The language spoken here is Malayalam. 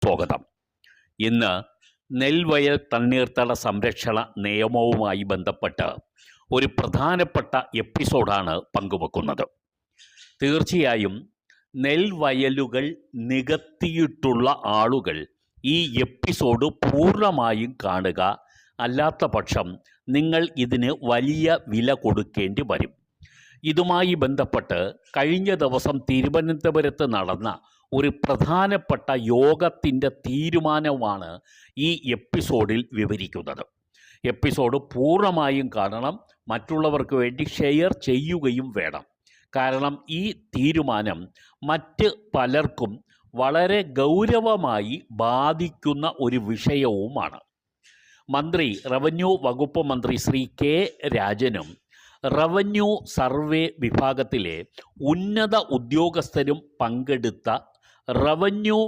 സ്വാഗതം. ഇന്ന് നെൽവയൽ തണ്ണീർത്തട സംരക്ഷണ നിയമവുമായി ബന്ധപ്പെട്ട് ഒരു പ്രധാനപ്പെട്ട എപ്പിസോഡാണ് പങ്കുവെക്കുന്നത്. തീർച്ചയായും നെൽവയലുകൾ നികത്തിയിട്ടുള്ള ആളുകൾ ഈ എപ്പിസോഡ് പൂർണ്ണമായും കാണുക. അല്ലാത്ത പക്ഷം നിങ്ങൾ ഇതിന് വലിയ വില കൊടുക്കേണ്ടി വരും. ഇതുമായി ബന്ധപ്പെട്ട് കഴിഞ്ഞ ദിവസം തിരുവനന്തപുരത്ത് നടന്ന ഒരു പ്രധാനപ്പെട്ട യോഗത്തിൻ്റെ തീരുമാനമാണ് ഈ എപ്പിസോഡിൽ വിവരിക്കുന്നത്. എപ്പിസോഡ് പൂർണ്ണമായും കാണണം, മറ്റുള്ളവർക്ക് വേണ്ടി ഷെയർ ചെയ്യുകയും വേണം. കാരണം ഈ തീരുമാനം മറ്റ് പലർക്കും വളരെ ഗൗരവമായി ബാധിക്കുന്ന ഒരു വിഷയവുമാണ്. റവന്യൂ വകുപ്പ് മന്ത്രി ശ്രീ കെ രാജനും റവന്യൂ സർവേ വിഭാഗത്തിലെ ഉന്നത ഉദ്യോഗസ്ഥരും പങ്കെടുത്ത റവന്യൂ